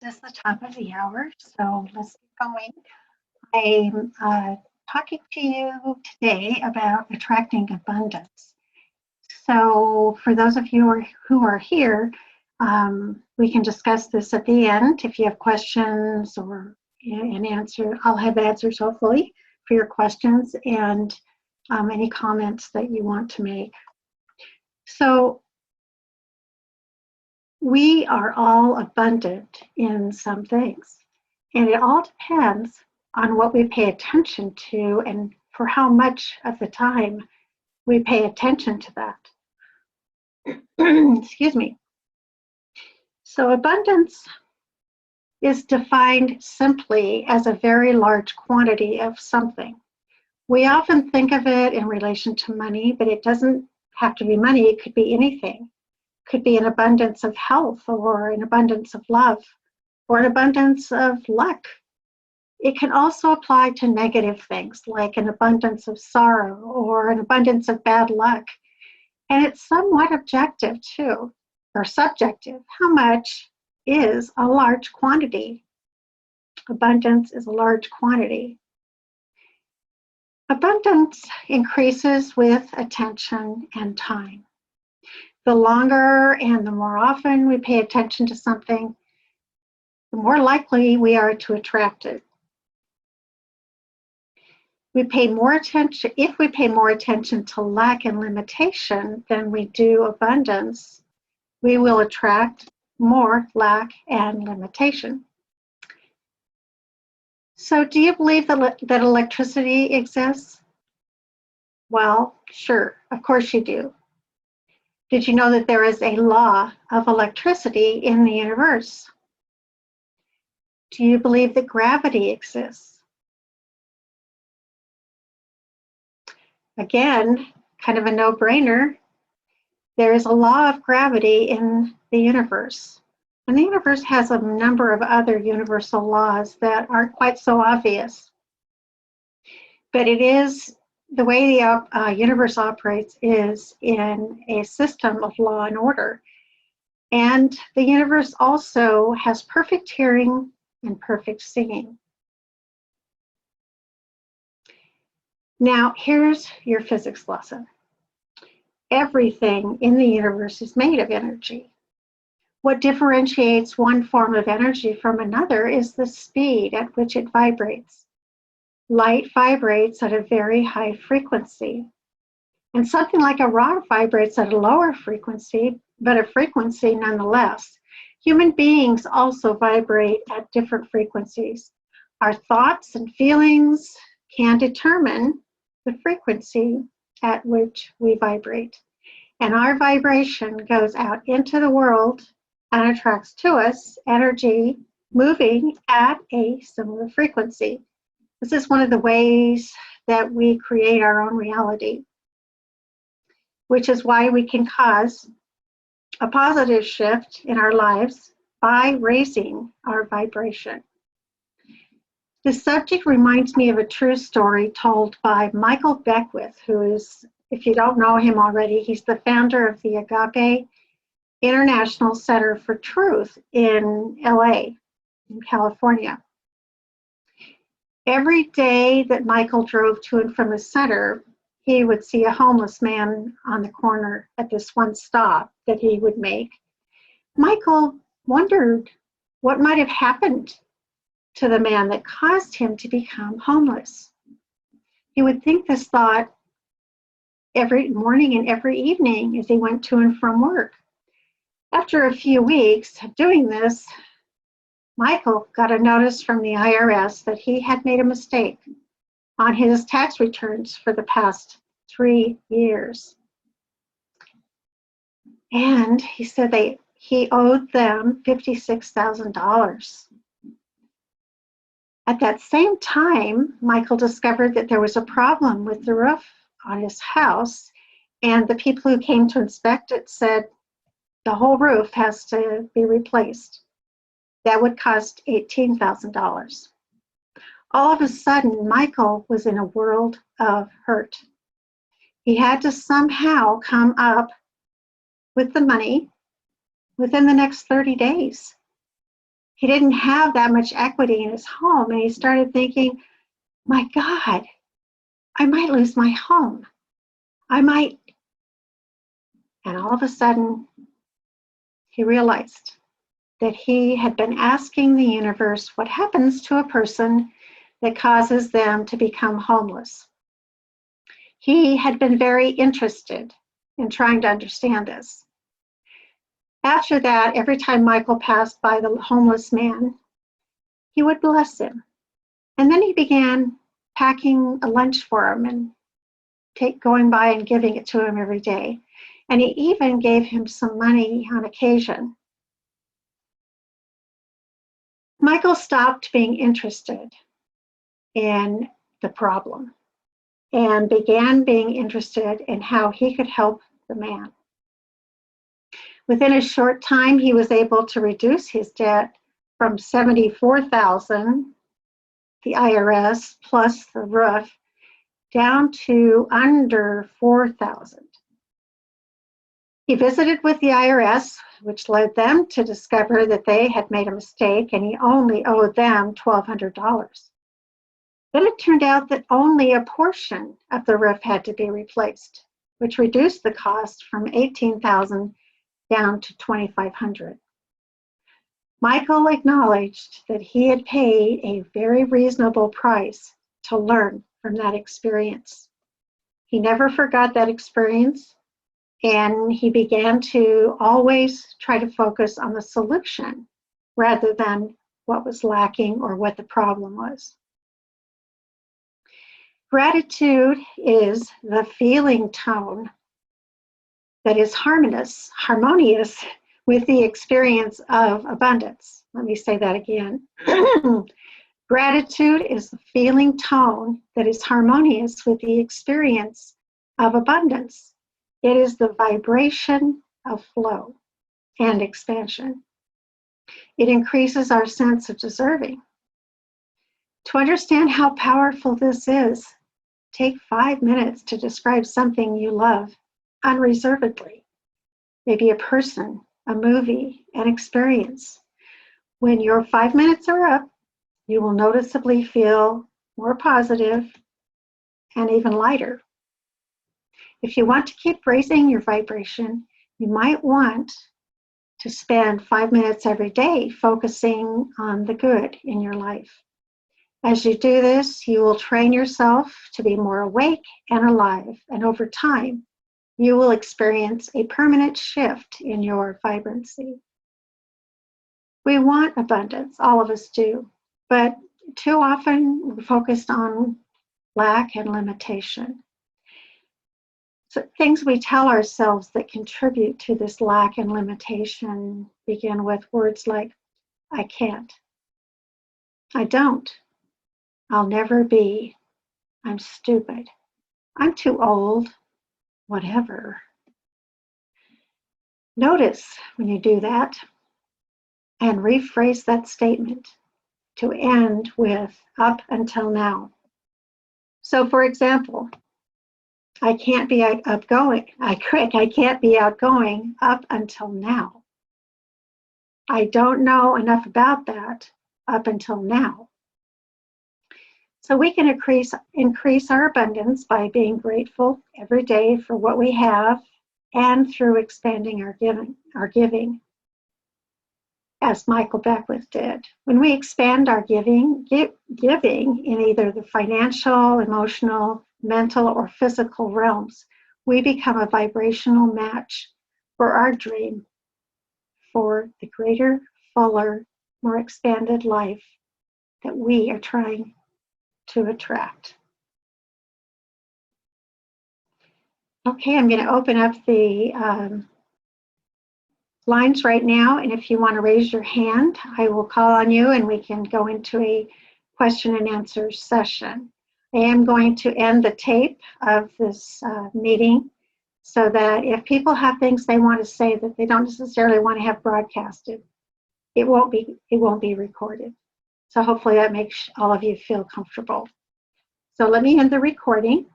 It's the top of the hour, so let's get going. I'm talking to you today about attracting abundance. So, for those of you who are here, we can discuss this at the end. If you have questions or an answer, I'll have answers hopefully for your questions and any comments that you want to make. So, we are all abundant in some things, and it all depends on what we pay attention to and for how much of the time we pay attention to that. Excuse me. So abundance is defined simply as a very large quantity of something. We often think of it in relation to money, but it doesn't have to be money. It could be anything. It could be an abundance of health or an abundance of love or an abundance of luck. It can also apply to negative things like an abundance of sorrow or an abundance of bad luck. And it's somewhat objective too, or subjective. How much is a large quantity? Abundance is a large quantity. Abundance increases with attention and time. The longer and the more often we pay attention to something, the more likely we are to attract it. If we pay more attention to lack and limitation than we do abundance, we will attract more lack and limitation. So do you believe that electricity exists? Well, sure, of course you do. Did you know that there is a law of electricity in the universe? Do you believe that gravity exists? Again, kind of a no-brainer. There is a law of gravity in the universe. And the universe has a number of other universal laws that aren't quite so obvious. But it is the way the universe operates is in a system of law and order. And the universe also has perfect hearing and perfect seeing. Now, here's your physics lesson. Everything in the universe is made of energy. What differentiates one form of energy from another is the speed at which it vibrates. Light vibrates at a very high frequency. And something like a rock vibrates at a lower frequency, but a frequency nonetheless. Human beings also vibrate at different frequencies. Our thoughts and feelings can determine the frequency at which we vibrate. And our vibration goes out into the world and attracts to us energy moving at a similar frequency. This is one of the ways that we create our own reality, which is why we can cause a positive shift in our lives by raising our vibration. This subject reminds me of a true story told by Michael Beckwith, who is, if you don't know him already, he's the founder of the Agape International Center for Truth in LA, in California. Every day that Michael drove to and from the center, he would see a homeless man on the corner at this one stop that he would make. Michael wondered what might have happened to the man that caused him to become homeless. He would think this thought every morning and every evening as he went to and from work. After a few weeks of doing this, Michael got a notice from the IRS that he had made a mistake on his tax returns for the past 3 years. And he said he owed them $56,000. At that same time, Michael discovered that there was a problem with the roof on his house, and the people who came to inspect it said the whole roof has to be replaced. That would cost $18,000. All of a sudden, Michael was in a world of hurt. He had to somehow come up with the money within the next 30 days. he didn't have that much equity in his home, and he started thinking, my God, I might lose my home. I might. And all of a sudden, he realized that he had been asking the universe what happens to a person that causes them to become homeless. He had been very interested in trying to understand this. After that, every time Michael passed by the homeless man, he would bless him. And then he began packing a lunch for him and going by and giving it to him every day. And he even gave him some money on occasion. Michael stopped being interested in the problem and began being interested in how he could help the man. Within a short time, he was able to reduce his debt from $74,000, the IRS plus the roof, down to under $4,000. He visited with the IRS, which led them to discover that they had made a mistake and he only owed them $1,200. Then it turned out that only a portion of the roof had to be replaced, which reduced the cost from $18,000 down to $2,500. Michael acknowledged that he had paid a very reasonable price to learn from that experience. He never forgot that experience, and he began to always try to focus on the solution rather than what was lacking or what the problem was. Gratitude is the feeling tone that is harmonious with the experience of abundance. Let me say that again. Gratitude is the feeling tone that is harmonious with the experience of abundance. It is the vibration of flow and expansion. It increases our sense of deserving. To understand how powerful this is, take 5 minutes to describe something you love unreservedly. Maybe a person, a movie, an experience. When your 5 minutes are up, you will noticeably feel more positive and even lighter. If you want to keep raising your vibration, you might want to spend 5 minutes every day focusing on the good in your life. As you do this, you will train yourself to be more awake and alive, and over time, you will experience a permanent shift in your vibrancy. We want abundance, all of us do, but too often we're focused on lack and limitation. So things we tell ourselves that contribute to this lack and limitation begin with words like, I can't, I don't, I'll never be, I'm stupid, I'm too old, whatever. Notice when you do that and rephrase that statement to end with up until now. So for example, I can't be outgoing. I can't be outgoing up until now. I don't know enough about that up until now. So we can increase our abundance by being grateful every day for what we have and through expanding our giving, as Michael Beckwith did. When we expand our giving in either the financial, emotional, mental, or physical realms, we become a vibrational match for our dream, for the greater, fuller, more expanded life that we are trying to attract. Okay, I'm going to open up the lines right now, and if you want to raise your hand, I will call on you and we can go into a question and answer session. I am going to end the tape of this meeting so that if people have things they want to say that they don't necessarily want to have broadcasted, it won't be recorded. So hopefully that makes all of you feel comfortable. So let me end the recording.